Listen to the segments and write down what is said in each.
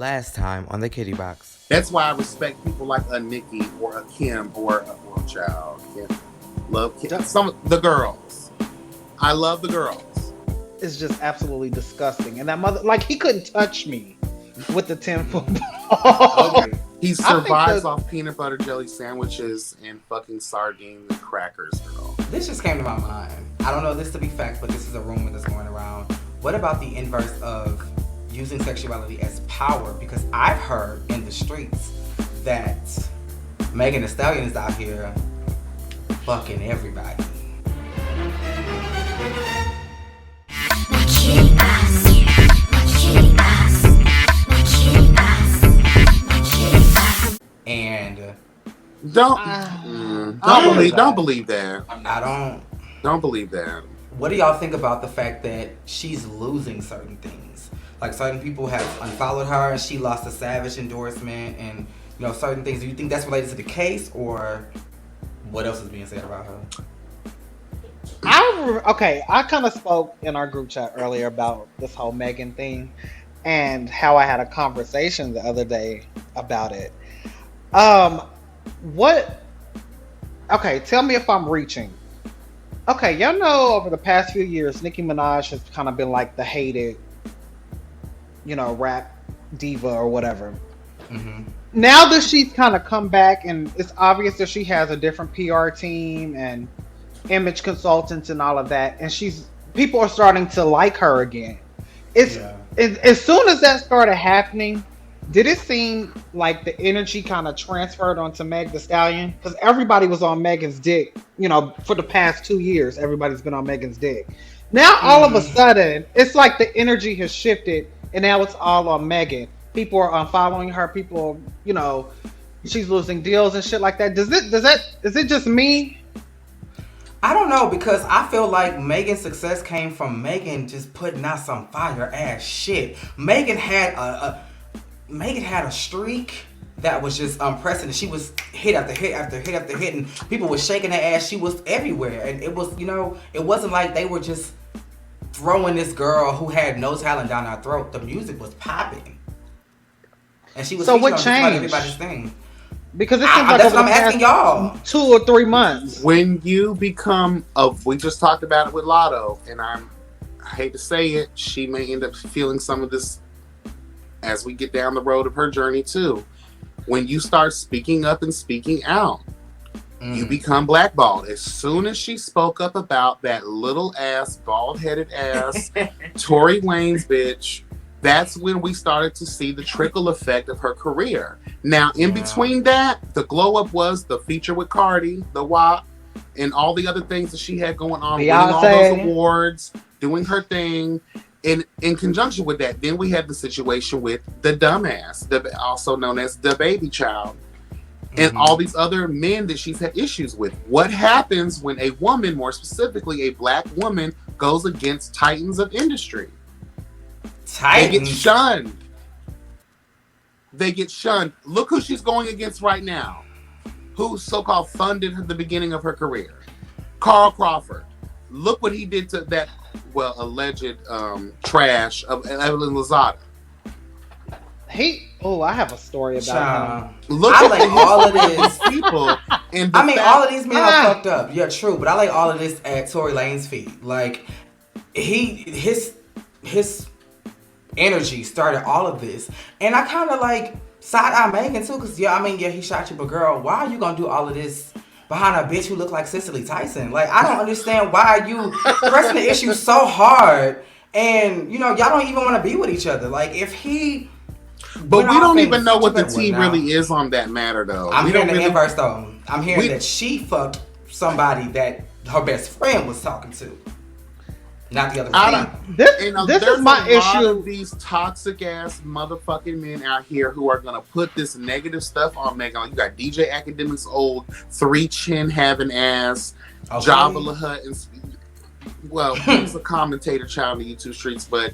Last time on the Kitty Box. That's why I respect people like a Nikki or a Kim or a World Child. Kim. Love Kim. The girls. I love the girls. It's just absolutely disgusting. And that mother, like, he couldn't touch me with the 10-foot ball. Okay. He survives off peanut butter jelly sandwiches and fucking sardines and crackers, girl. This just came to my mind. I don't know this to be fact, but this is a rumor that's going around. What about the inverse of using sexuality as power? Because I've heard in the streets that MegThee Stallion is out here fucking everybody. And don't believe that. Don't believe that. What do y'all think about the fact that she's losing certain things? Like, certain people have unfollowed her and she lost a Savage endorsement and, you know, certain things. Do you think that's related to the case, or what else is being said about her? I kind of spoke in our group chat earlier about this whole Megan thing and how I had a conversation the other day about it. Tell me if I'm reaching. Okay, y'all know over the past few years, Nicki Minaj has kind of been like the hated, rap diva or whatever. Mm-hmm. Now that she's kind of come back, and it's obvious that she has a different PR team and image consultants and all of that, and people are starting to like her again. As soon as that started happening, did it seem like the energy kind of transferred onto MegThee Stallion? Because everybody was on Megan's dick, for the past 2 years. Everybody's been on Megan's dick. Now, all of a sudden, it's like the energy has shifted, and now it's all on Megan. People are unfollowing her. People, she's losing deals and shit like that. Is it just me? I don't know, because I feel like Megan's success came from Megan just putting out some fire ass shit. Megan had a streak that was just unprecedented. She was hit after hit after hit after hit, and people were shaking their ass. She was everywhere, and it was, it wasn't like they were just throwing this girl who had no talent down our throat. The music was popping, and she was. So what changed? Everybody's thing. Because it seems like that's what I'm asking y'all. 2 or 3 months. When you become we just talked about it with Lotto, and I hate to say it, she may end up feeling some of this as we get down the road of her journey too. When you start speaking up and speaking out, you become blackballed. As soon as she spoke up about that little ass, bald-headed ass, Tory Lanez bitch, that's when we started to see the trickle effect of her career. Now, in between that, the glow up was the feature with Cardi, the WAP, and all the other things that she had going on, winning all those awards, doing her thing. In conjunction with that, then we had the situation with the dumbass, also known as the baby child, and all these other men that she's had issues with. What happens when a woman, more specifically a black woman, goes against titans of industry? They get shunned. Look who she's going against right now. Who so-called funded the beginning of her career? Carl Crawford. Look what he did to that, alleged trash of Evelyn Lozada. I have a story about him. Look I like all of this. People. And all of these men are fucked up. Yeah, true. But I like all of this at Tory Lanez feet. Like, his energy started all of this. And I kind of like side-eye Megan too, because he shot you, but girl, why are you gonna do all of this behind a bitch who look like Cicely Tyson? Like, I don't understand why you pressing the issue so hard, and y'all don't even want to be with each other. Like, if he but we don't even know what the tea really is on that matter, though. I'm hearing the inverse, though. I'm hearing that she fucked somebody that her best friend was talking to. Not the other one. This is my issue. Of these toxic ass motherfucking men out here who are gonna put this negative stuff on Megan. You got DJ Academics, old 3 chin having ass, Java La Hutt, and he's a commentator child in the YouTube streets, but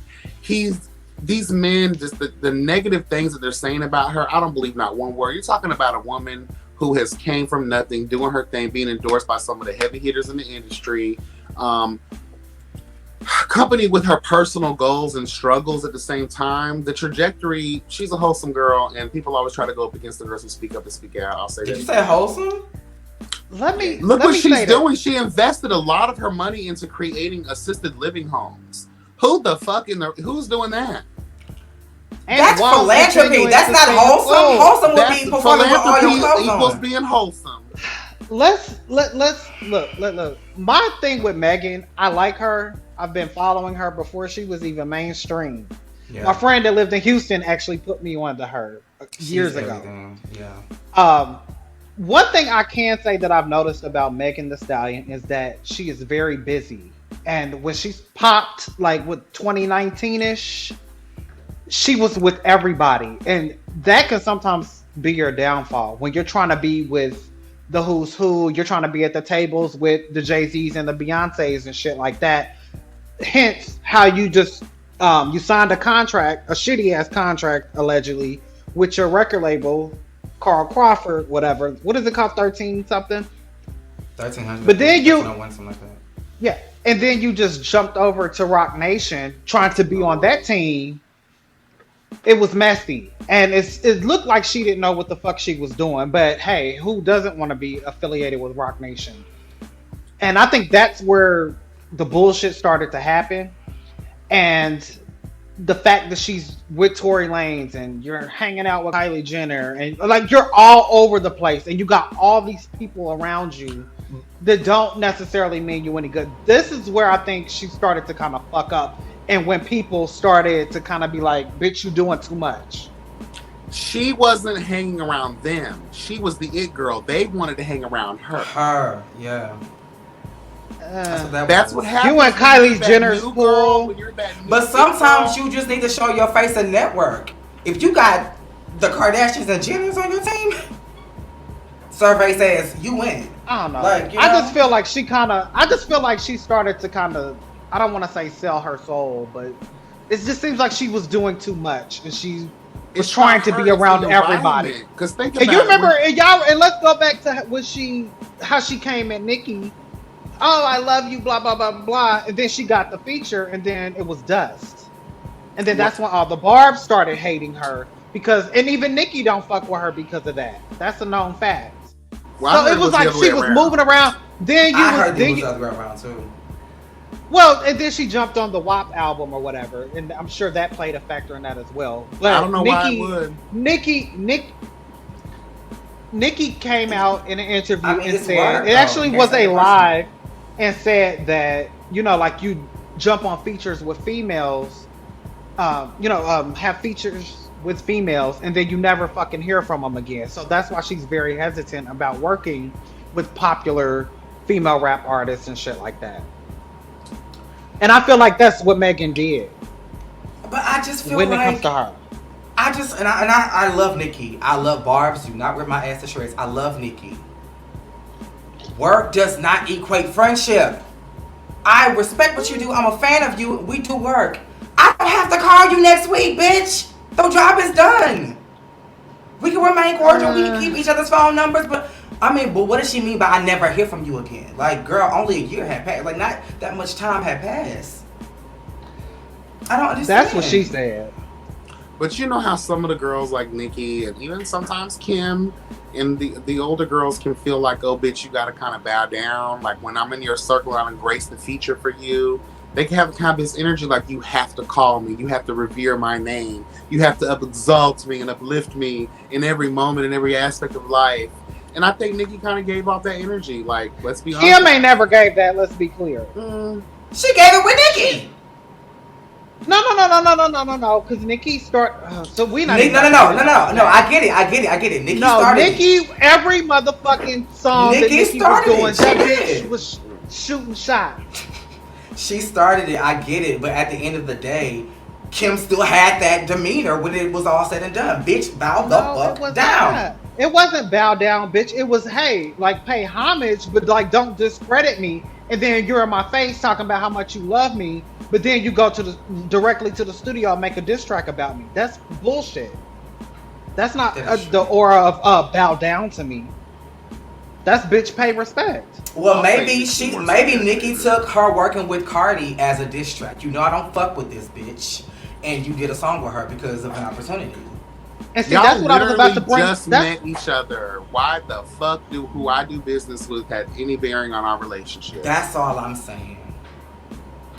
these men, just the negative things that they're saying about her, I don't believe not one word. You're talking about a woman who has came from nothing, doing her thing, being endorsed by some of the heavy hitters in the industry. accompanied with her personal goals and struggles at the same time, the trajectory, she's a wholesome girl, and people always try to go up against the girls who speak up and speak out. I'll say Did that. you say wholesome? Look what she's doing. She invested a lot of her money into creating assisted living homes. Who the fuck who's doing that? And that's philanthropy. That's not wholesome. Wholesome would be performing with all your clothes equals on. being wholesome. Let's look. My thing with Megan, I like her. I've been following her before she was even mainstream. Yeah. My friend that lived in Houston actually put me onto her years ago. Yeah. One thing I can say that I've noticed about Megan Thee Stallion is that she is very busy. And when she's popped, like with 2019-ish, she was with everybody. And that can sometimes be your downfall. When you're trying to be with the who's who, you're trying to be at the tables with the Jay-Z's and the Beyoncé's and shit like that. Hence, how you just, you signed a contract, a shitty-ass contract, allegedly, with your record label, Carl Crawford, whatever. What is it called? 13 something? 1300. But then you something like that. Yeah. And then you just jumped over to Rock Nation trying to be on that team. It was messy. And it looked like she didn't know what the fuck she was doing. But hey, who doesn't want to be affiliated with Rock Nation? And I think that's where the bullshit started to happen. And the fact that she's with Tory Lanez and you're hanging out with Kylie Jenner and like you're all over the place and you got all these people around you that don't necessarily mean you any good. This is where I think she started to kind of fuck up, and when people started to kind of be like, bitch, you doing too much. She wasn't hanging around them. She was the it girl. They wanted to hang around her. Yeah. That's what happens. You and Kylie Jenner's pool. But sometimes you just need to show your face and network. If you got the Kardashians and Jenners on your team, survey says you win. I don't know. Like, I just feel like she started to kind of, I don't want to say sell her soul, but it just seems like she was doing too much and she was trying to be around everybody. Because think about you remember, and let's go back to how she came at Nicki. Oh, I love you, blah, blah, blah, blah. And then she got the feature, and then it was dust. And then that's when all the Barbs started hating her. And even Nicki don't fuck with her because of that. That's a known fact. Well, so it was like she was moving around. Then you I heard it was the other way around, too. Well, and then she jumped on the WAP album or whatever. And I'm sure that played a factor in that as well. But I don't know why it would. Nicki came out in an interview and said, it actually was a live, and said that, like you jump on features with females, have features with females, and then you never fucking hear from them again. So that's why she's very hesitant about working with popular female rap artists and shit like that. And I feel like that's what Megan did. But I just feel when it comes to her. I love Nicki. I love Barbs. Do not rip my ass to shreds. I love Nicki. Work does not equate friendship. I respect what you do. I'm a fan of you. We do work. I don't have to call you next week, bitch. The job is done. We can remain cordial. We can keep each other's phone numbers. But what does she mean by I never hear from you again? Like, girl, only a year had passed. Like, not that much time had passed. I don't understand. That's what she said. But you know how some of the girls like Nicki and even sometimes Kim and the older girls can feel like, oh, bitch, you got to kind of bow down. Like, when I'm in your circle, I'll embrace the feature for you. They can have kind of this energy like, you have to call me. You have to revere my name. You have to exalt me and uplift me in every moment, in every aspect of life. And I think Nicki kind of gave off that energy. Like, let's be honest. Kim ain't never gave that, let's be clear. She gave it with Nicki. No, because Nicki so we not. No. I get it. Nicki started. Nicki, every motherfucking song Nicki that Nicki was doing, that bitch was shooting shots. She started it. I get it, but at the end of the day, Kim still had that demeanor when it was all said and done. Bitch, bow the fuck down. Not. It wasn't bow down, bitch. It was, hey, like, pay homage, but like, don't discredit me. And then you're in my face talking about how much you love me, but then you go directly to the studio and make a diss track about me. That's bullshit. That's not the aura of bow down to me. That's bitch pay respect. Well, I'll maybe say maybe Nikki took her working with Cardi as a diss track. You know, I don't fuck with this bitch, and you did a song with her because of an opportunity. And see, Y'all that's what I was about literally to bring. just That's met each other. Why the fuck do who I do business with have any bearing on our relationship? That's all I'm saying.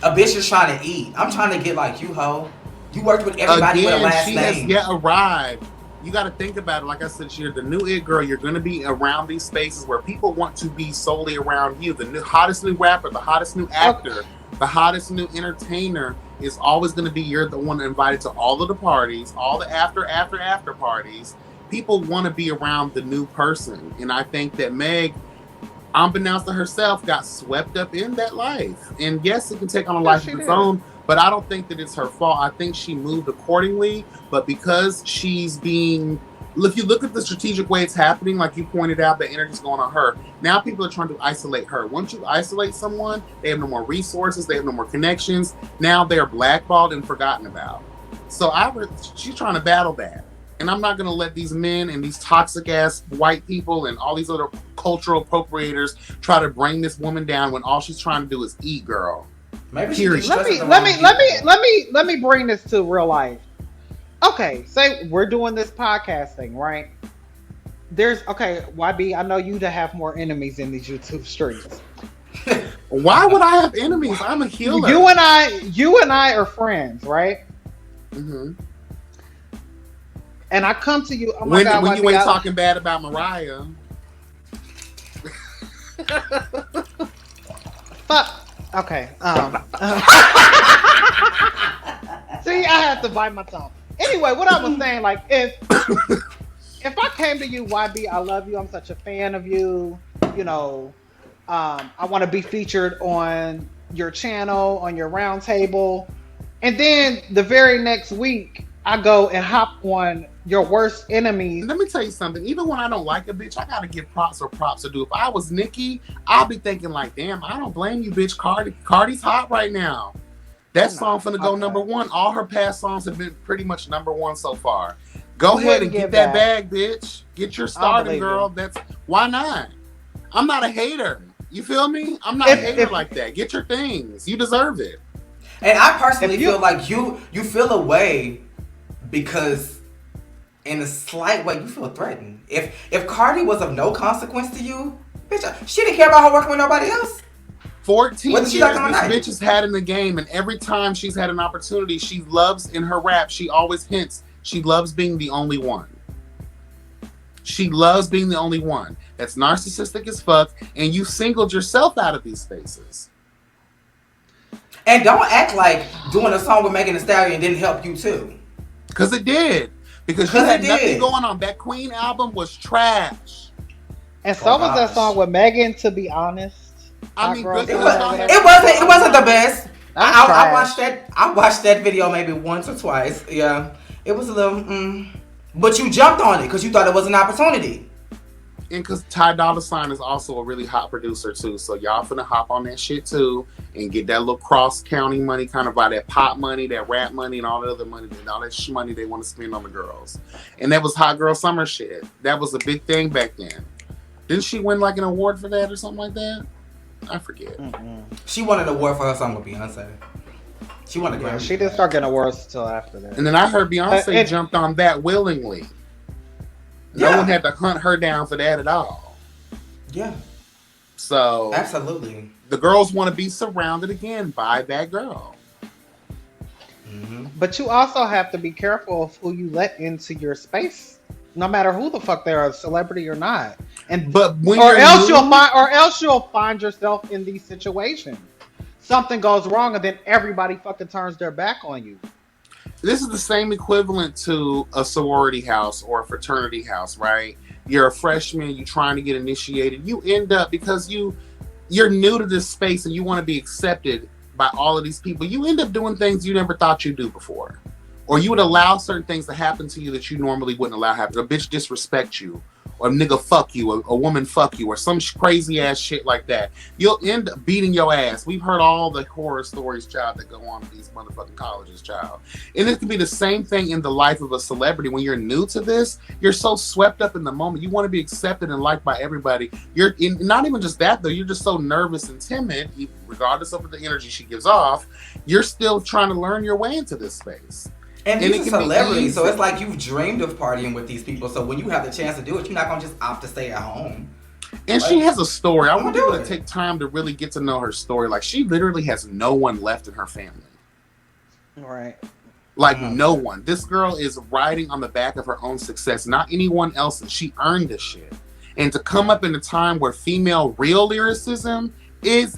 A bitch is trying to eat. I'm trying to get like you, ho. You worked with everybody with a Again, last she name. has yet arrived. You got to think about it. Like I said, you're the new it girl. You're going to be around these spaces where people want to be solely around you. The new hottest new rapper, the hottest new actor, the hottest new entertainer is always going to be you're the one invited to all of the parties, all the after parties. People want to be around the new person, and I think that Meg, unbeknownst to herself, got swept up in that life. And yes, it can take on a life of its own, but I don't think that it's her fault. I think she moved accordingly, but because she's being, if you look at the strategic way it's happening, like you pointed out, the energy's going on her. Now people are trying to isolate her. Once you isolate someone, they have no more resources, they have no more connections. Now they're blackballed and forgotten about. So she's trying to battle that. And I'm not going to let these men and these toxic ass white people and all these other cultural appropriators try to bring this woman down when all she's trying to do is eat, girl. Maybe let me bring this to real life. Okay, say we're doing this podcast thing, right? YB, I know you to have more enemies in these YouTube streets. Why would I have enemies? I'm a healer. You and I are friends, right? Mm-hmm. And I come to you. Oh my when God, when you ain't talking bad about Mariah. Fuck. Okay. See, I have to bite my tongue. Anyway, what I was saying, like, if I came to you, YB, I love you. I'm such a fan of you. You know, I want to be featured on your channel, on your round table, and then the very next week, I go and hop on your worst enemy. Let me tell you something. Even when I don't like a bitch, I gotta give props or props to do. If I was Nicki, I'll be thinking like, damn, I don't blame you, bitch. Cardi's hot right now. That song finna go number one. All her past songs have been pretty much number one so far. Go ahead and get that bag, bitch. Get your starting, girl. Why not? I'm not a hater. You feel me? I'm not a hater like that. Get your things. You deserve it. And I personally feel like you feel a way because in a slight way you feel threatened. If Cardi was of no consequence to you, bitch, she didn't care about her working with nobody else. 14 years this bitch has had in the game, and every time she's had an opportunity, she loves in her rap, she always hints she loves being the only one. She loves being the only one. That's narcissistic as fuck, and you singled yourself out of these spaces. And don't act like doing a song with MegThee Stallion didn't help you too. Because it did. Because you had nothing going on. That Queen album was trash. And so was that song with Megan, to be honest. I mean, it wasn't the best. I watched that video maybe once or twice. Yeah. It was a little but you jumped on it because you thought it was an opportunity. And because Ty Dolla $ign is also a really hot producer too, so y'all finna hop on that shit too and get that little cross-county money, kind of by that pop money, that rap money, and all that other money, and all that money they want to spend on the girls. And that was Hot Girl Summer shit. That was a big thing back then. Didn't she win like an award for that or something like that? I forget. Mm-hmm. She won an award for her song with Beyonce. She won a Grammy. She didn't start getting awards until after that. And then I heard Beyonce jumped on that willingly. No one had to hunt her down for that at all. Yeah. So absolutely, the girls want to be surrounded again by that girl. Mm-hmm. But you also have to be careful of who you let into your space, no matter who the fuck they are, a celebrity or not. Or else you'll find yourself in these situations. Something goes wrong, and then everybody fucking turns their back on you. This is the same equivalent to a sorority house or a fraternity house, right? You're a freshman, you're trying to get initiated. You end up, because you're new to this space and you want to be accepted by all of these people, you end up doing things you never thought you'd do before. Or you would allow certain things to happen to you that you normally wouldn't allow happen. A bitch disrespect you. or nigga fuck you, or a woman fuck you, or some crazy ass shit like that, you'll end up beating your ass. We've heard all the horror stories, child, that go on at these motherfucking colleges, child. And it can be the same thing in the life of a celebrity. When you're new to this, you're so swept up in the moment. You want to be accepted and liked by everybody. You're not even just that though. You're just so nervous and timid, regardless of the energy she gives off. You're still trying to learn your way into this space. And these are celebrities, so it's like you've dreamed of partying with these people. So when you have the chance to do it, you're not gonna just opt to stay at home. And she has a story. I want people to take time to really get to know her story. Like, she literally has no one left in her family. Right. Like, no one. This girl is riding on the back of her own success, not anyone else's. She earned this shit. And to come up in a time where female real lyricism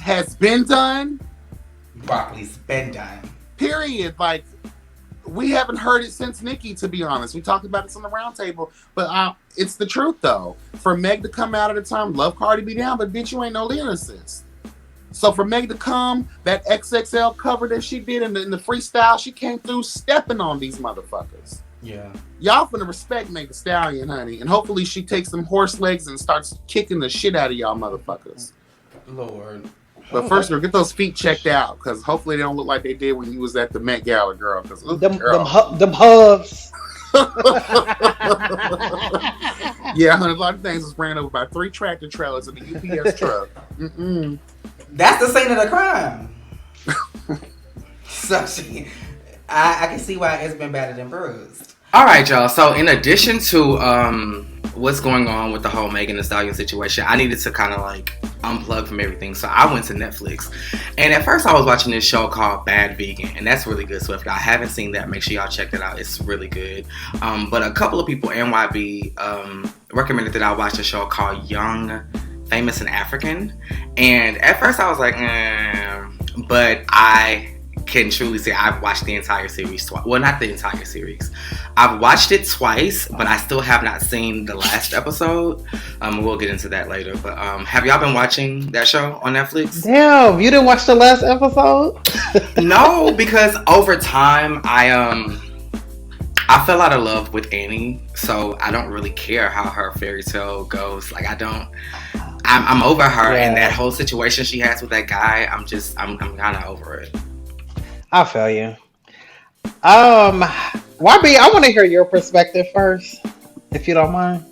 has been done. Broccoli's been done. Period. Like, we haven't heard it since Nicki, to be honest. We talked about this on the roundtable, but it's the truth, though. For Meg to come out at a time, love Cardi B down, but bitch, you ain't no lyricist. So for Meg to come, that XXL cover that she did in the freestyle, she came through stepping on these motherfuckers. Yeah. Y'all finna respect MegThee Stallion, honey, and hopefully she takes some horse legs and starts kicking the shit out of y'all motherfuckers. Lord. But first, we'll get those feet checked out, because hopefully they don't look like they did when you was at the Met Gala, girl. Cause, them hubs. Yeah, honey, a lot of things was ran over by 3 tractor trailers and the UPS truck. That's the scene of the crime. So I can see why it's been battered and bruised. All right, y'all. So in addition to what's going on with the whole Megan Thee Stallion situation, I needed to kind of like unplug from everything. So I went to Netflix, and at first I was watching this show called Bad Vegan, and that's really good. So if y'all haven't seen that, make sure y'all check that out. It's really good. But a couple of people, NYB, recommended that I watch a show called Young, Famous, and African. And at first I was like, but I can truly say I've watched the entire series twice. Well, not the entire series. I've watched it twice, but I still have not seen the last episode. We'll get into that later. But have y'all been watching that show on Netflix? Damn, you didn't watch the last episode? No, because over time I fell out of love with Annie, so I don't really care how her fairy tale goes. Like I'm over her, and that whole situation she has with that guy. I'm kind of over it. I feel you. YB, I want to hear your perspective first, if you don't mind.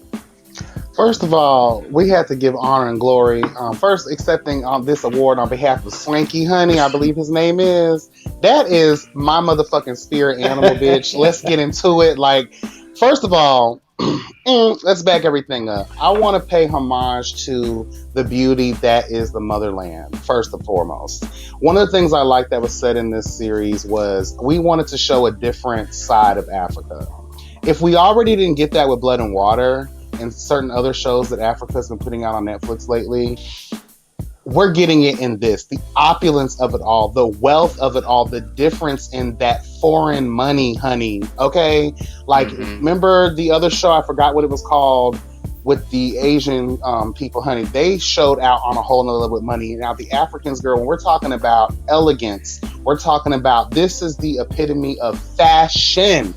First of all, we had to give honor and glory. First, accepting this award on behalf of Swanky Honey, I believe his name is. That is my motherfucking spirit animal, bitch. Let's get into it. Like, first of all, let's back everything up. I want to pay homage to the beauty that is the motherland, first and foremost. One of the things I liked that was said in this series was we wanted to show a different side of Africa. If we already didn't get that with Blood and Water and certain other shows that Africa's been putting out on Netflix lately, we're getting it in this. The opulence of it all, the wealth of it all, the difference in that foreign money, honey. Okay? Like, remember the other show, I forgot what it was called, with the Asian people, honey. They showed out on a whole nother level with money. Now, the Africans, girl, when we're talking about elegance, we're talking about this is the epitome of fashion.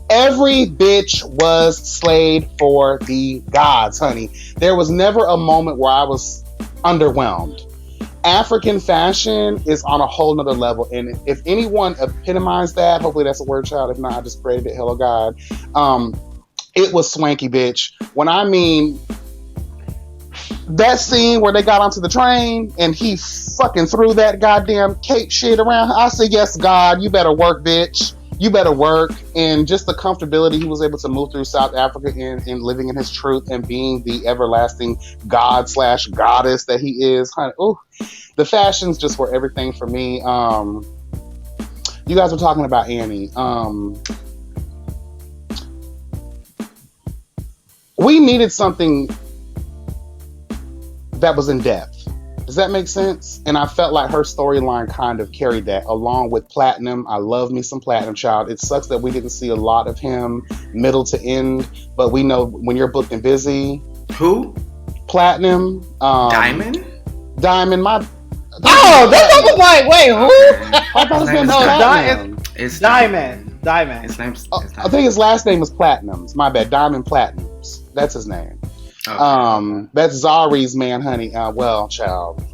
Every bitch was slayed for the gods, honey. There was never a moment where I was underwhelmed. African fashion is on a whole nother level, and if anyone epitomized that, hopefully that's a word, child. If not, I just created it. Hello, God. It was Swanky, bitch. When I mean that scene where they got onto the train and he fucking threw that goddamn cape shit around, I said, yes, God, you better work, bitch. You better work. And just the comfortability he was able to move through South Africa in living in his truth and being the everlasting God/goddess that he is. Ooh, the fashions just were everything for me. You guys were talking about Annie. We needed something that was in depth. Does that make sense? And I felt like her storyline kind of carried that, along with Platinum. I love me some Platinum, child. It sucks that we didn't see a lot of him middle to end, but we know when you're booked and busy. Who? Platinum. Diamond? Diamond. Oh, that was like, wait, who? I thought his name was Platinum. It's Diamond. His name's I think his last name was Platinums. My bad. Diamond Platinums. That's his name. Okay. That's Zari's man, honey. Well, child.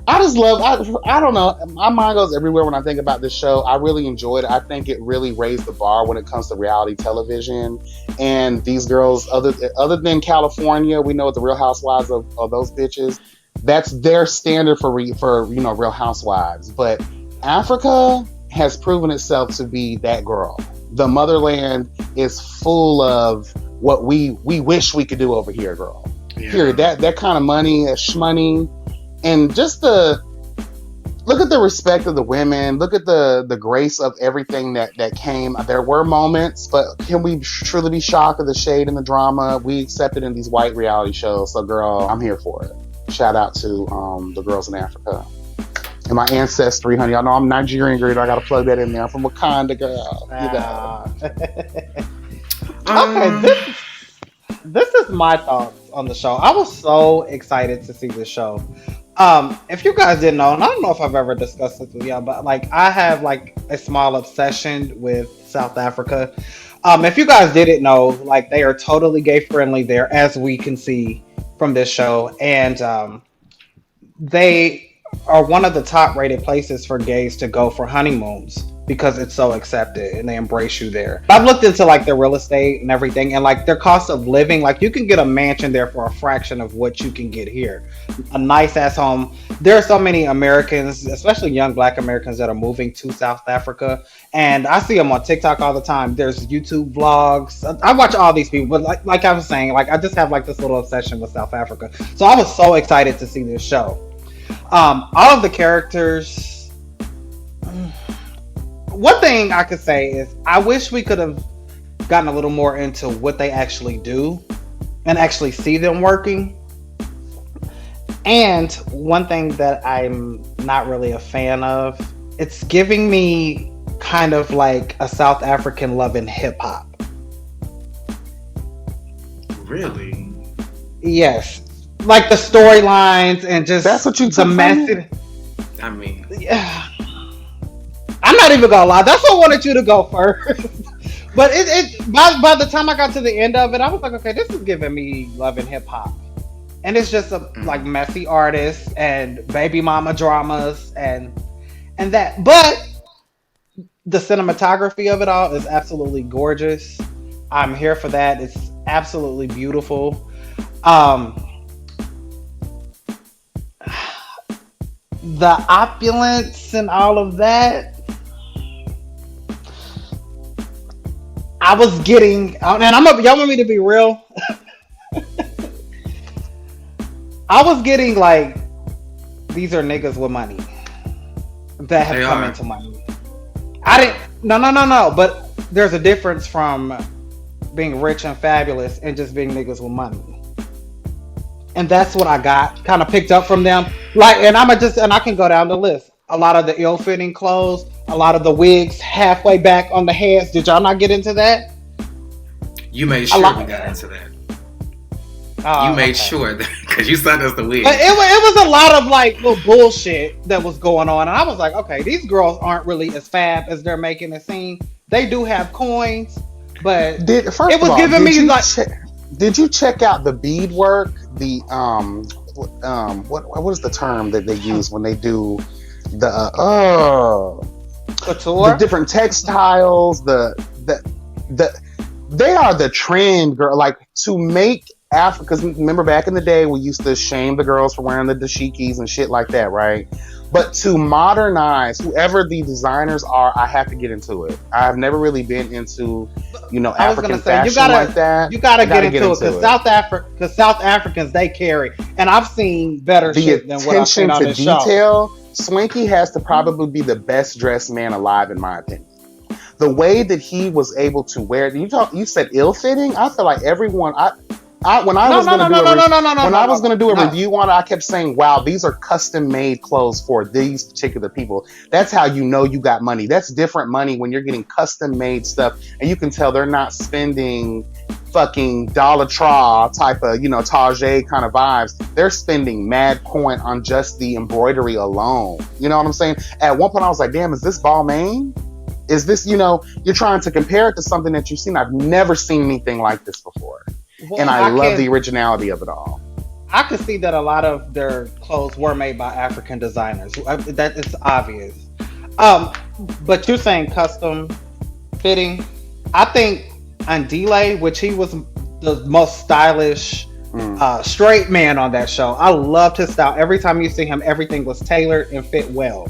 I just love. I don't know. My mind goes everywhere when I think about this show. I really enjoyed it. I think it really raised the bar when it comes to reality television. And these girls, other than California, we know the Real Housewives of those bitches. That's their standard for Real Housewives. But Africa has proven itself to be that girl. The motherland is full of what we wish we could do over here, girl. Yeah. Period. That kind of money, that shmoney. And just look at the respect of the women. Look at the grace of everything that came. There were moments, but can we truly be shocked at the shade and the drama? We accept it in these white reality shows. So, girl, I'm here for it. Shout out to the girls in Africa. And my ancestry, honey. I know I'm Nigerian, girl. I got to plug that in there. I'm from Wakanda, girl. Okay, this is my thoughts on the show. I was so excited to see this show. If you guys didn't know, and I don't know if I've ever discussed this with y'all, but like I have like a small obsession with South Africa. If you guys didn't know, like they are totally gay friendly there, as we can see from this show, and they are one of the top rated places for gays to go for honeymoons because it's so accepted and they embrace you there. I've looked into like their real estate and everything, and like their cost of living, like you can get a mansion there for a fraction of what you can get here. A nice ass home. There are so many Americans, especially young Black Americans, that are moving to South Africa, and I see them on TikTok all the time. There's YouTube vlogs. I watch all these people, but like I was saying, like I just have like this little obsession with South Africa. So I was so excited to see this show. All of the characters. One thing I could say is I wish we could have gotten a little more into what they actually do and actually see them working. And one thing that I'm not really a fan of, it's giving me kind of like a South African love in hip hop. Really? Yes. Like the storylines and just that's what you the message. I mean, yeah. I'm not even gonna lie. That's what I wanted you to go first. But by the time I got to the end of it, I was like, okay, this is giving me love and hip hop, and it's just like messy artists and baby mama dramas and that. But the cinematography of it all is absolutely gorgeous. I'm here for that. It's absolutely beautiful. The opulence and all of that. I was getting, and y'all want me to be real? I was getting like, these are niggas with money that have come into money. I didn't, no, but there's a difference from being rich and fabulous and just being niggas with money. And that's what I got, kind of picked up from them. Like, and I can go down the list. A lot of the ill-fitting clothes, a lot of the wigs halfway back on the heads. Did y'all not get into that? You made sure we got into that. You made sure that because you sent us the wig. But it was a lot of like little bullshit that was going on, and I was like, okay, these girls aren't really as fab as they're making it seem. They do have coins, but it was giving me like. Did you check out the beadwork? The what is the term that they use when they do couture? The different textiles, the they are the trend, girl. Like to make Africa, because remember back in the day we used to shame the girls for wearing the dashikis and shit like that, right? But to modernize, whoever the designers are, I have to get into it. I've never really been into, African fashion like that. You gotta get into it because South Africans, they carry, and I've seen better shit than what I've seen on this show. Swinky has to probably be the best dressed man alive, in my opinion. The way that he was able to wear it, you said ill-fitting. I feel like everyone. When I was going to do a review on it, I kept saying, wow, these are custom made clothes for these particular people. That's how you know you got money. That's different money when you're getting custom made stuff. And you can tell they're not spending fucking Dollar Tree type of, Target kind of vibes. They're spending mad coin on just the embroidery alone. You know what I'm saying? At one point I was like, damn, is this Balmain? Is this, you're trying to compare it to something that you've seen. I've never seen anything like this before. Well, And I love the originality of it all. I could see that a lot of their clothes were made by African designers. That is obvious. Um, but you're saying custom fitting. I think Andile, which he was the most stylish straight man on that show. I loved his style. Every time you see him, everything was tailored and fit well.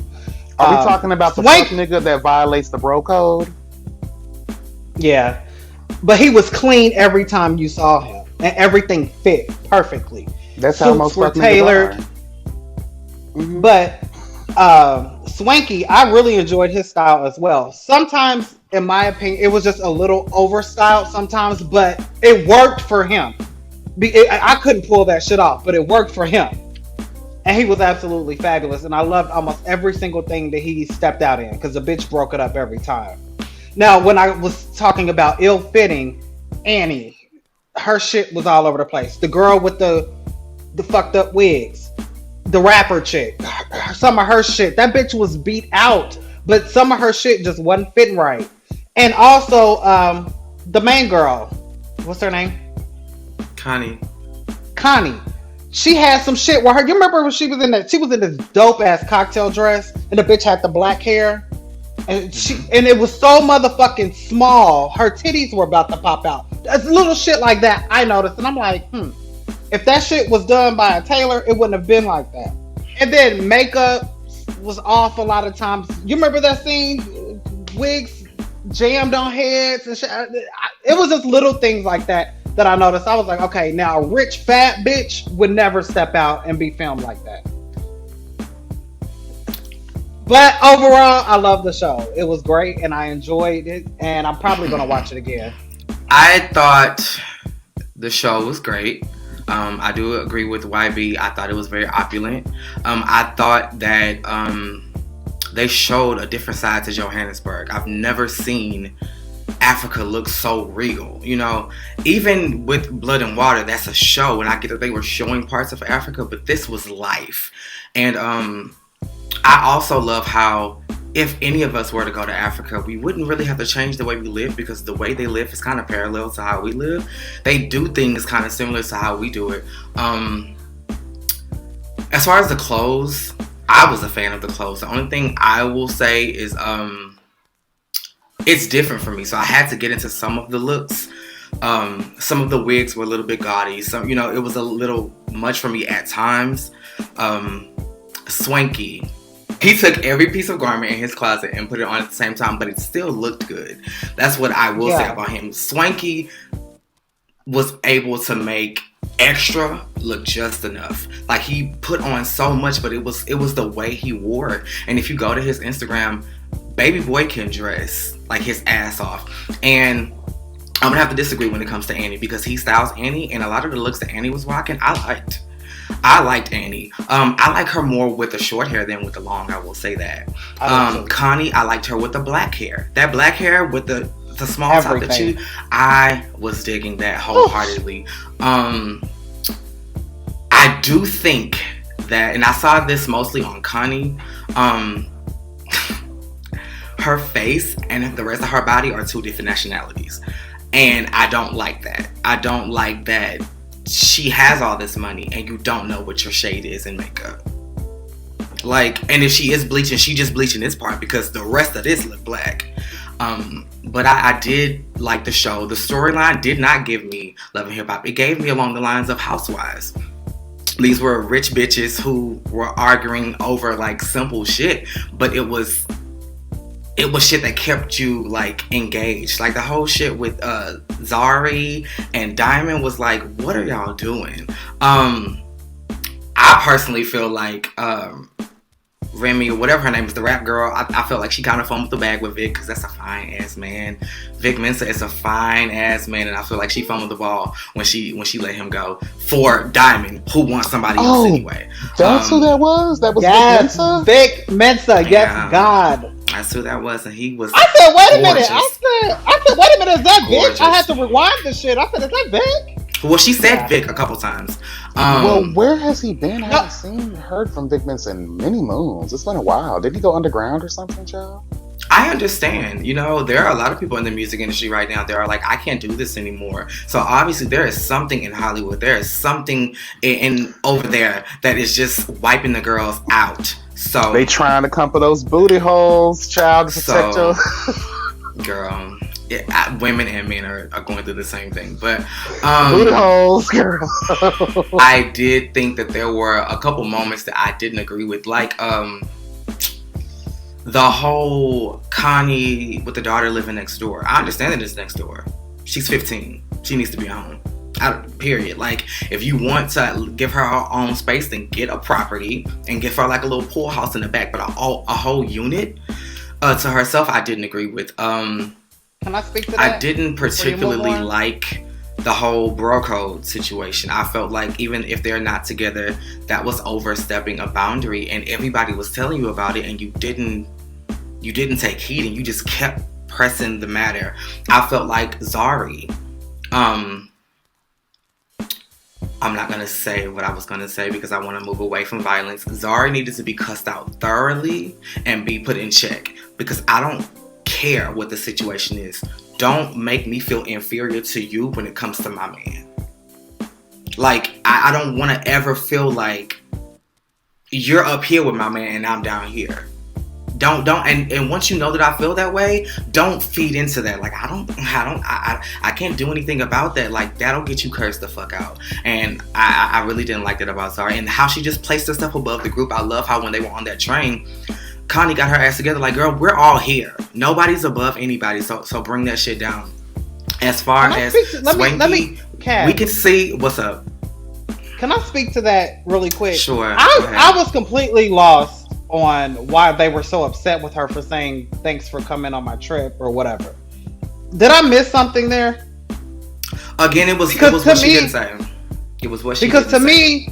Are we talking about the fuck nigga that violates the bro code? Yeah, but he was clean every time you saw him, and everything fit perfectly. That's how most were fuck tailored. niggas are. Mm-hmm. But Swanky, I really enjoyed his style as well. Sometimes, in my opinion, it was just a little overstyled sometimes, but it worked for him. I couldn't pull that shit off, but it worked for him. And he was absolutely fabulous. And I loved almost every single thing that he stepped out in, because the bitch broke it up every time. Now, when I was talking about ill-fitting, Annie, her shit was all over the place. The girl with the fucked up wigs. The rapper chick. Some of her shit. That bitch was beat out. But some of her shit just wasn't fitting right. And also, the main girl. What's her name? Connie. She had some shit where her. You remember when she was in this dope ass cocktail dress, and the bitch had the black hair, and it was so motherfucking small. Her titties were about to pop out. That's little shit like that I noticed, and I'm like, if that shit was done by a tailor, it wouldn't have been like that. And then makeup was off a lot of times. You remember that scene? Wigs jammed on heads and shit. It was just little things like that I noticed. I was like, okay, now a rich fat bitch would never step out and be filmed like that. But overall, I love the show. It was great and I enjoyed it, and I'm probably gonna watch it again. I thought the show was great. I do agree with YB. I thought it was very opulent. I thought that they showed a different side to Johannesburg. I've never seen Africa looks so real, you know. Even with Blood and Water, that's a show, and I get that they were showing parts of Africa, but this was life. And I also love how if any of us were to go to Africa, we wouldn't really have to change the way we live, because the way they live is kind of parallel to how we live. They do things kind of similar to how we do it. As far as the clothes, I was a fan of the clothes. The only thing I will say is it's different for me, so I had to get into some of the looks. Some of the wigs were a little bit gaudy. Some, you know, it was a little much for me at times. Swanky, he took every piece of garment in his closet and put it on at the same time, but it still looked good. That's what I will say about him. Swanky was able to make extra look just enough. Like, he put on so much, but it was the way he wore it. And if you go to his Instagram, baby boy can dress like his ass off. And I'm gonna have to disagree when it comes to Annie, because he styles Annie, and a lot of the looks that Annie was rocking, I liked Annie. I like her more with the short hair than with the long, I will say that. Connie, I liked her with the black hair. That black hair with the small top that you, I was digging that wholeheartedly. I do think that, and I saw this mostly on Connie, her face and the rest of her body are two different nationalities. And I don't like that. I don't like that she has all this money and you don't know what your shade is in makeup. Like, and if she is bleaching, she just bleaching this part because the rest of this look black. But I did like the show. The storyline did not give me Love and Hip Hop. It gave me along the lines of Housewives. These were rich bitches who were arguing over like simple shit, but it was shit that kept you like engaged. Like the whole shit with Zari and Diamond was like, what are y'all doing? I personally feel like Remy, or whatever her name is, the rap girl, I felt like she kind of fumbled the bag with Vic, because that's a fine ass man. Vic Mensa is a fine ass man, and I feel like she fumbled the ball when she let him go for Diamond, who wants somebody else anyway. That's who that was? That was Vic Mensa. Yes, God. That's who that was, and he was. I said, wait a minute. I said, wait a minute. Is that Vic? I had to rewind this shit. I said, is that Vic? Well, she said Vic a couple times. Well, where has he been? I haven't heard from Vic Mensa in many moons. It's been a while. Did he go underground or something, child? I understand. There are a lot of people in the music industry right now that are like, I can't do this anymore. So obviously there is something in Hollywood. There is something in over there that is just wiping the girls out. So they trying to come for those booty holes, child, to protect you. Girl, women and men are going through the same thing. But booty holes, girl. I did think that there were a couple moments that I didn't agree with, like the whole Connie with the daughter living next door. I understand that it's next door. She's 15. She needs to be home. Period. Like, if you want to give her her own space, then get a property and give her like a little pool house in the back. But a whole unit to herself, I didn't agree with. Can I speak to that? I didn't particularly like the whole bro code situation. I felt like even if they're not together, that was overstepping a boundary, and everybody was telling you about it, and you didn't take heed, and you just kept pressing the matter. I felt like Zari. I'm not going to say what I was going to say because I want to move away from violence. Zari needed to be cussed out thoroughly and be put in check, because I don't care what the situation is. Don't make me feel inferior to you when it comes to my man. Like, I don't want to ever feel like you're up here with my man and I'm down here. Don't and once you know that I feel that way, don't feed into that. Like, I can't do anything about that. Like, that'll get you cursed the fuck out. And I really didn't like that about Zari, and how she just placed herself above the group. I love how when they were on that train, Connie got her ass together. Like, girl, we're all here. Nobody's above anybody. So bring that shit down. As far as Swanky, we can see what's up. Can I speak to that really quick? Sure. I was completely lost on why they were so upset with her for saying thanks for coming on my trip or whatever. Did I miss something there? Again, it was what she didn't say. It was what she didn't say. Because to me,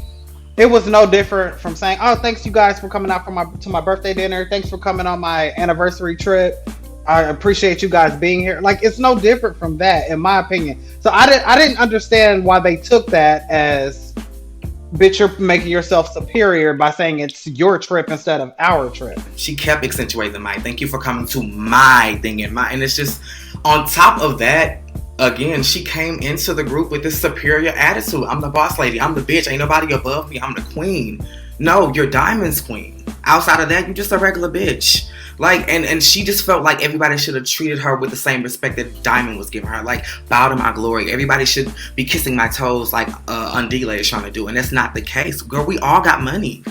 it was no different from saying, "Oh, thanks you guys for coming out to my birthday dinner. Thanks for coming on my anniversary trip. I appreciate you guys being here." Like, it's no different from that, in my opinion. So I didn't understand why they took that as, bitch, you're making yourself superior by saying it's your trip instead of our trip. She kept accentuating my thank you for coming to my thing and it's just, on top of that, again, she came into the group with this superior attitude. I'm the boss lady. I'm the bitch. Ain't nobody above me. I'm the queen. No, you're Diamond's queen. Outside of that, you're just a regular bitch. Like, and she just felt like everybody should have treated her with the same respect that Diamond was giving her. Like, bow to my glory. Everybody should be kissing my toes like Undile is trying to do. And that's not the case. Girl, we all got money.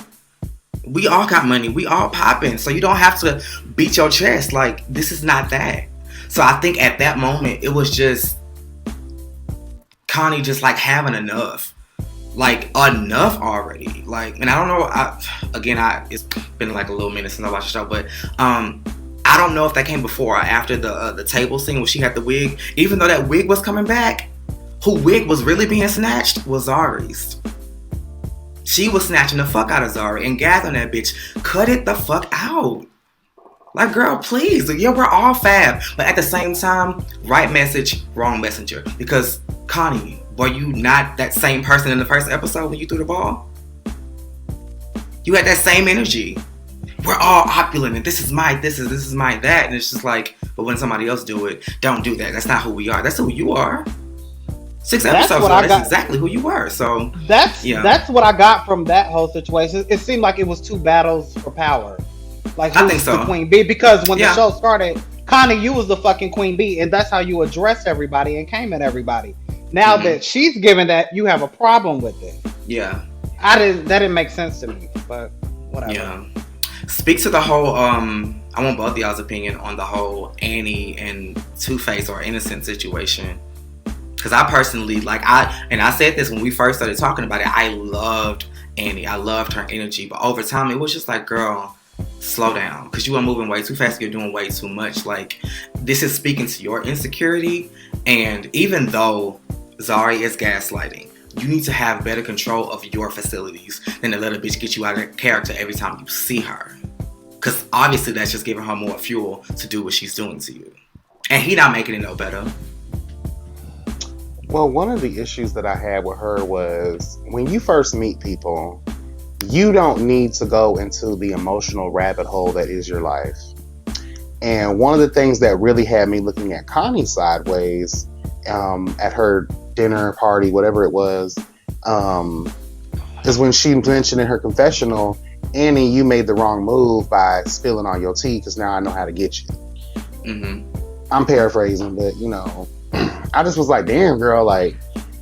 We all got money. We all popping. So you don't have to beat your chest. Like, this is not that. So I think at that moment, it was just Connie just like having enough. Like, enough already. Like, and I don't know, it's been like a little minute since I watched the show, but I don't know if that came before or after the table scene where she had the wig. Even though that wig was coming back, who wig was really being snatched was Zari's. She was snatching the fuck out of Zari and gathering that bitch. Cut it the fuck out. Like, girl, please. Yeah, we're all fab. But at the same time, right message, wrong messenger. Because, Connie, were you not that same person in the first episode when you threw the ball? You had that same energy. We're all opulent and this is my that. And it's just like, but when somebody else do it, don't do that. That's not who we are. That's who you are. 6 episodes ago, that's exactly who you were. So that's what I got from that whole situation. It seemed like it was two battles for power. Like, I think so. The queen bee, because when the show started, Connie, you was the fucking queen bee, and that's how you addressed everybody and came at everybody. Now that she's given that, you have a problem with it. Yeah. That didn't make sense to me, but whatever. Yeah. Speak to the whole, I want both of y'all's opinion on the whole Annie and Two-Face or Innocent situation. Because I personally, I said this when we first started talking about it, I loved Annie. I loved her energy. But over time, it was just like, girl, slow down. Because you are moving way too fast. You're doing way too much. Like, this is speaking to your insecurity. And even though Zari is gaslighting, you need to have better control of your facilities than to let a bitch get you out of character every time you see her. Because obviously that's just giving her more fuel to do what she's doing to you. And he not making it no better. Well, one of the issues that I had with her was when you first meet people, you don't need to go into the emotional rabbit hole that is your life. And one of the things that really had me looking at Connie sideways at her dinner party, whatever it was, is when she mentioned in her confessional, Annie, you made the wrong move by spilling on your tea because now I know how to get you. I'm paraphrasing, but you know, I just was like, damn, girl, like,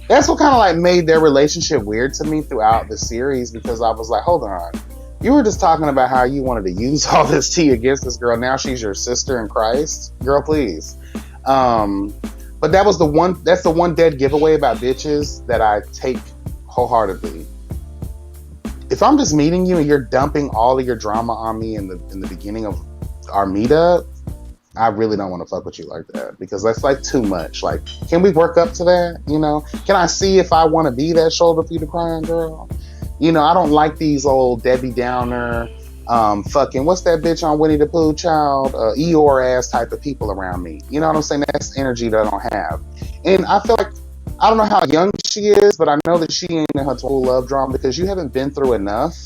that's what kind of like made their relationship weird to me throughout the series, because I was like, hold on, you were just talking about how you wanted to use all this tea against this girl. Now she's your sister in Christ, girl, please. But that's the one dead giveaway about bitches that I take wholeheartedly. If I'm just meeting you and you're dumping all of your drama on me in the beginning of our meetup, I really don't want to fuck with you like that, because that's like too much. Like, can we work up to that? You know, can I see if I want to be that shoulder for you to cry on, girl? You know, I don't like these old Debbie Downer, fucking, what's that bitch on Winnie the Pooh, child? Eeyore ass type of people around me. You know what I'm saying? That's energy that I don't have. And I feel like, I don't know how young she is, but I know that she ain't in her total love drama, because you haven't been through enough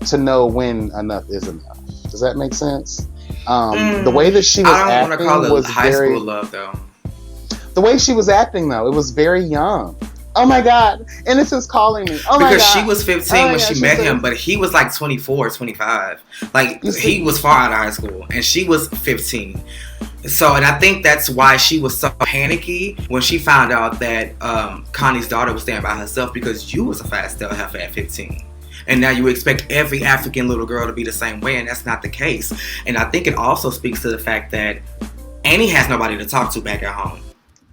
to know when enough is enough. Does that make sense? The way that she was acting, I don't want to call it high school love, though. The way she was acting, though, it was very young. Oh my God, Innocent's calling me. Oh my God. Because she was 15 when she met him, but he was like 24, 25. Like, he was far out of high school, and she was 15. So, and I think that's why she was so panicky when she found out that Connie's daughter was staying by herself, because you was a fat stale heifer at 15. And now you expect every African little girl to be the same way, and that's not the case. And I think it also speaks to the fact that Annie has nobody to talk to back at home.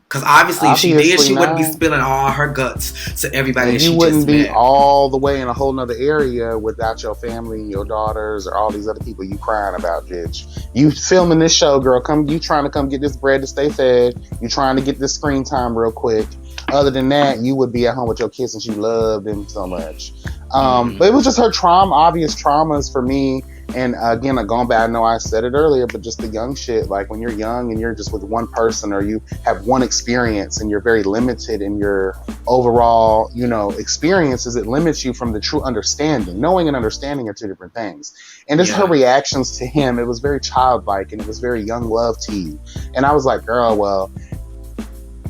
Because obviously, if she did, she wouldn't be spilling all her guts to everybody that she just met. You wouldn't be all the way in a whole nother area without your family and your daughters or all these other people you crying about, bitch. You filming this show, girl. You trying to come get this bread to stay fed. You trying to get this screen time real quick. Other than that, you would be at home with your kids since you love them so much. But it was just her obvious traumas for me. And again, going back, I know I said it earlier, but just the young shit, like when you're young and you're just with one person, or you have one experience and you're very limited in your overall, you know, experiences, it limits you from the true understanding. Knowing and understanding are two different things. And just her reactions to him, it was very childlike and it was very young love to you. And I was like, girl, well,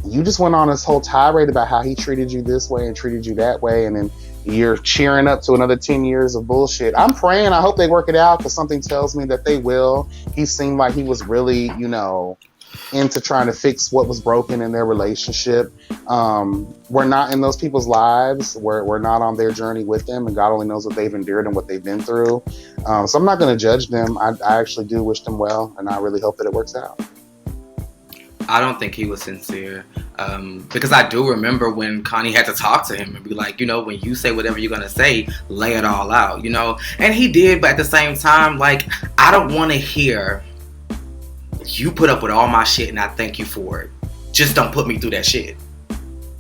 you just went on this whole tirade about how he treated you this way and treated you that way, and then you're cheering up to another 10 years of bullshit. I'm praying, I hope they work it out, because something tells me that they will. He seemed like he was really, you know, into trying to fix what was broken in their relationship. We're not in those people's lives. We're not on their journey with them, and God only knows what they've endured and what they've been through. So I'm not going to judge them. I actually do wish them well, and I really hope that it works out. I don't think he was sincere, because I do remember when Connie had to talk to him and be like, you know, when you say whatever you're gonna say, lay it all out, you know. And he did, but at the same time, like, I don't want to hear you put up with all my shit and I thank you for it. Just don't put me through that shit.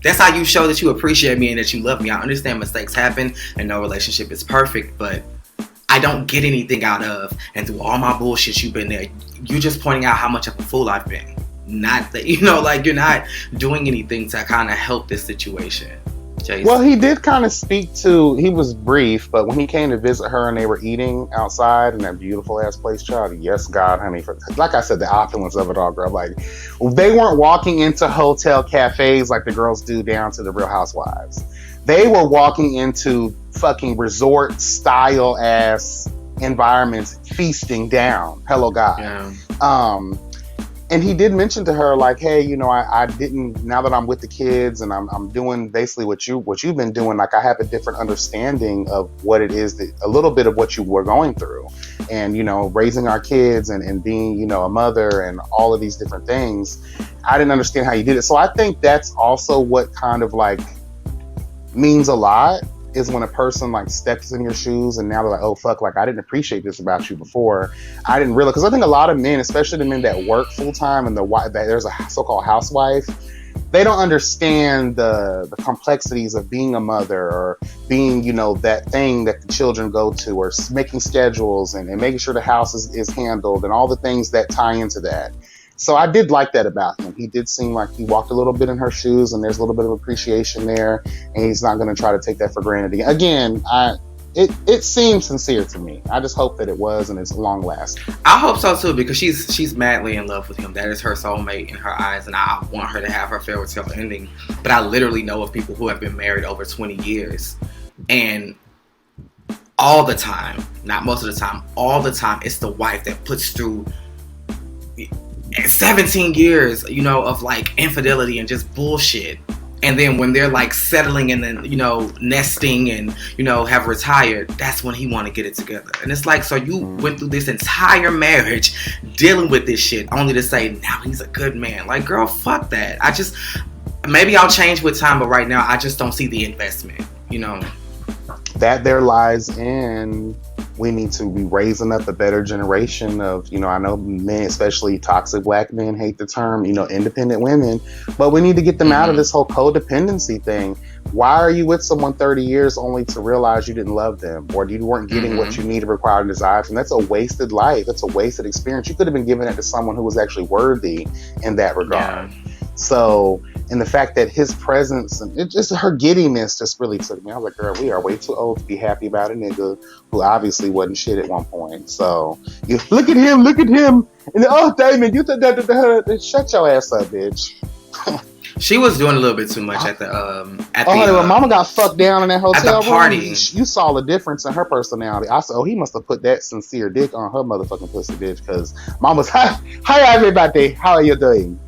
That's how you show that you appreciate me and that you love me. I understand mistakes happen and no relationship is perfect, but I don't get anything out of, and through all my bullshit you've been there, you're just pointing out how much of a fool I've been. Not that, you know, like, you're not doing anything to kind of help this situation. Jason. Well, he did kind of speak to, he was brief, but when he came to visit her and they were eating outside in that beautiful ass place, child, yes, God, honey, like I said, the opulence of it all, girl. Like, they weren't walking into hotel cafes like the girls do down to the Real Housewives. They were walking into fucking resort style ass environments, feasting down. Hello, God. Yeah. And he did mention to her, like, hey, you know, I didn't, now that I'm with the kids and I'm doing basically what you've been doing, like, I have a different understanding of what it is, that a little bit of what you were going through, and, you know, raising our kids and being, you know, a mother and all of these different things. I didn't understand how you did it. So I think that's also what kind of like means a lot, is when a person like steps in your shoes and now they're like, oh fuck, like I didn't appreciate this about you before. I didn't realize, because I think a lot of men, especially the men that work full time and there's a so-called housewife, they don't understand the complexities of being a mother, or being, you know, that thing that the children go to, or making schedules and making sure the house is handled and all the things that tie into that. So I did like that about him. He did seem like he walked a little bit in her shoes, and there's a little bit of appreciation there, and he's not going to try to take that for granted again. it seems sincere to me. I just hope that it was and it's long lasting. I hope so too, because she's madly in love with him. That is her soulmate in her eyes, and I want her to have her fairy tale ending. But I literally know of people who have been married over 20 years, and all the time, not most of the time, all the time, it's the wife that puts through 17 years, of like infidelity and just bullshit. And then when they're like settling and then, nesting and, have retired, that's when he want to get it together. And it's like, so you went through this entire marriage dealing with this shit only to say, now he's a good man. Like, girl, fuck that. Maybe I'll change with time, but right now I just don't see the investment, That there lies in, we need to be raising up a better generation of, I know men, especially toxic black men, hate the term, independent women, but we need to get them out of this whole codependency thing. Why are you with someone 30 years only to realize you didn't love them, or you weren't getting what you needed, required, and desired from? That's a wasted life. That's a wasted experience. You could have been giving that to someone who was actually worthy in that regard. Yeah. So, and the fact that his presence and just her giddiness just really took me. I was like, girl, we are way too old to be happy about a nigga who obviously wasn't shit at one point. So, you look at him. And then, Damon, you said that. Shut your ass up, bitch. She was doing a little bit too much at the when Mama got fucked down in that hotel at the party. Room, you saw the difference in her personality. I said, he must have put that sincere dick on her motherfucking pussy, bitch, because Mama's, hi everybody, how are you doing?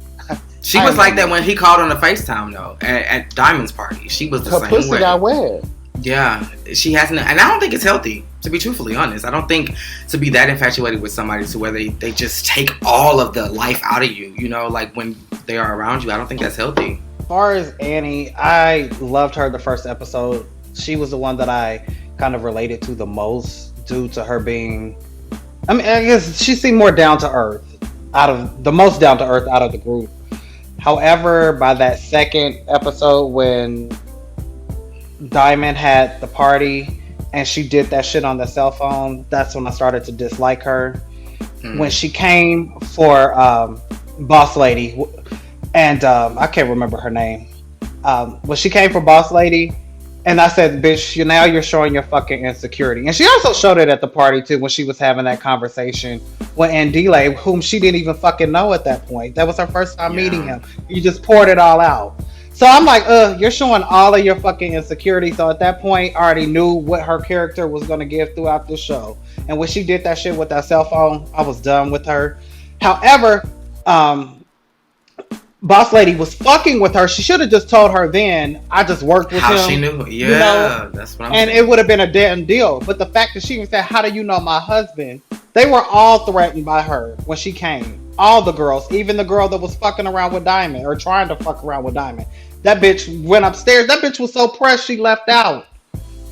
She was like that when he called on the FaceTime though at Diamond's party. She was the same way. Her pussy got wet. Yeah, she hasn't, and I don't think it's healthy. To be truthfully honest, I don't think to be that infatuated with somebody to where they just take all of the life out of you. Like when they are around you, I don't think that's healthy. As far as Annie, I loved her the first episode. She was the one that I kind of related to the most due to her being. I guess she seemed more down to earth out of the group. However, by that second episode when Diamond had the party and she did that shit on the cell phone, that's when I started to dislike her. When she came for Boss Lady, and I can't remember her name. When she came for Boss Lady, and I said, bitch, now you're showing your fucking insecurity. And she also showed it at the party too when she was having that conversation with Andile, whom she didn't even fucking know at that point. That was her first time meeting him. You just poured it all out. So I'm like, you're showing all of your fucking insecurity. So at that point, I already knew what her character was going to give throughout the show. And when she did that shit with that cell phone, I was done with her. However, Boss Lady was fucking with her. She should have just told her then, I just worked with him. How she knew. Yeah, that's what I'm saying. And it would have been a damn deal. But the fact that she even said, how do you know my husband? They were all threatened by her when she came. All the girls, even the girl that was fucking around with Diamond or trying to fuck around with Diamond. That bitch went upstairs. That bitch was so pressed she left out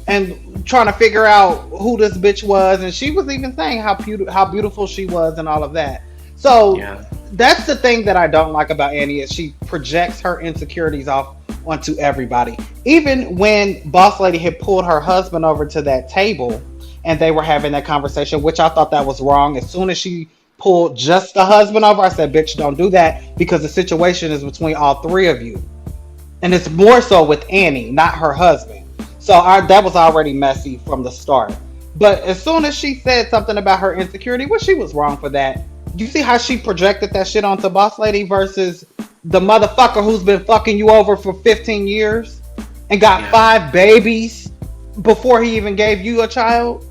and trying to figure out who this bitch was. And she was even saying how beautiful she was and all of that. So that's the thing that I don't like about Annie is she projects her insecurities off onto everybody. Even when Boss Lady had pulled her husband over to that table and they were having that conversation, which I thought that was wrong. As soon as she pulled just the husband over, I said, bitch, don't do that because the situation is between all three of you. And it's more so with Annie, not her husband. So that was already messy from the start. But as soon as she said something about her insecurity, well, she was wrong for that. You see how she projected that shit onto Boss Lady versus the motherfucker who's been fucking you over for 15 years and got 5 babies before he even gave you a child?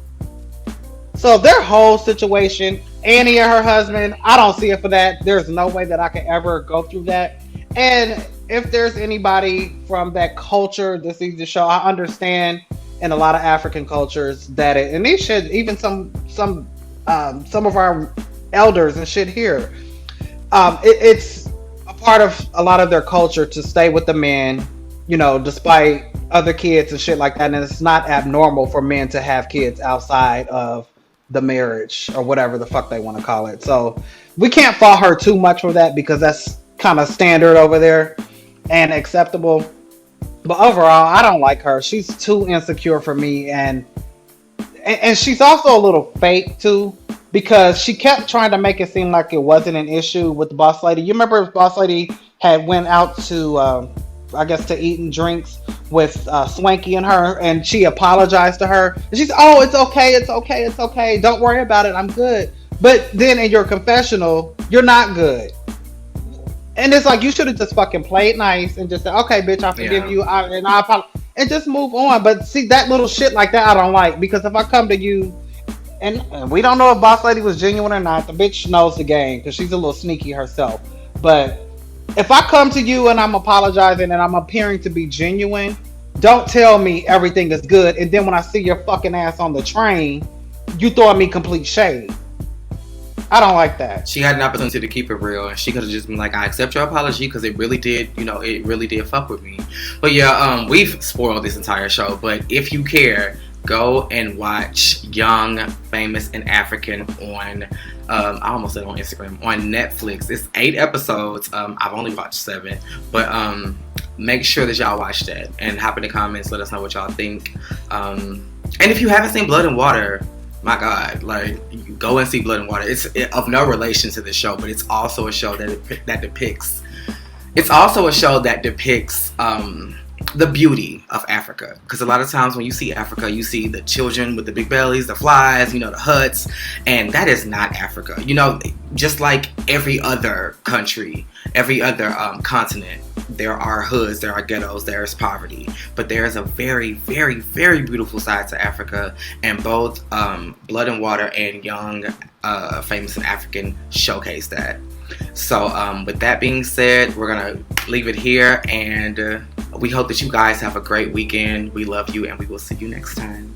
So their whole situation, Annie and her husband, I don't see it for that. There's no way that I can ever go through that. And if there's anybody from that culture that sees the show, I understand in a lot of African cultures that and they should, even some of our elders and shit here, it's a part of a lot of their culture to stay with the men, despite other kids and shit like that. And it's not abnormal for men to have kids outside of the marriage or whatever the fuck they want to call it. So we can't fault her too much for that because that's kind of standard over there and acceptable. But overall, I don't like her. She's too insecure for me, and she's also a little fake too, because she kept trying to make it seem like it wasn't an issue with the Boss Lady. You remember Boss Lady had went out to I guess, to eating drinks with Swanky and her, and she apologized to her. And she's, oh, it's okay, it's okay, it's okay. Don't worry about it. I'm good. But then in your confessional, you're not good. And it's like you should have just fucking played nice and just said, "Okay, bitch, I forgive you," and I apologize, and just move on. But see, that little shit like that, I don't like, because if I come to you and we don't know if Boss Lady was genuine or not, the bitch knows the game because she's a little sneaky herself. But if I come to you and I'm apologizing and I'm appearing to be genuine, don't tell me everything is good, and then when I see your fucking ass on the train, you throwing me complete shade. I don't like that. She had an opportunity to keep it real, and she could have just been like, I accept your apology because it really did, it really did fuck with me. But yeah, we've spoiled this entire show, but if you care, go and watch Young, Famous, and African on, I almost said on Instagram, on Netflix. It's 8 episodes. I've only watched 7, but make sure that y'all watch that and hop in the comments, let us know what y'all think. And if you haven't seen Blood and Water, my God, like, go and see Blood and Water. It's of no relation to the show, but it's also a show that depicts. It's also a show that depicts the beauty of Africa. Because a lot of times when you see Africa, you see the children with the big bellies, the flies, the huts, and that is not Africa. Just like every other country, every other continent, there are hoods, there are ghettos, there is poverty, but there is a very, very, very beautiful side to Africa, and both Blood and Water and Young, Famous, and African showcase that. So with that being said, we're gonna leave it here, and we hope that you guys have a great weekend. We love you, and we will see you next time.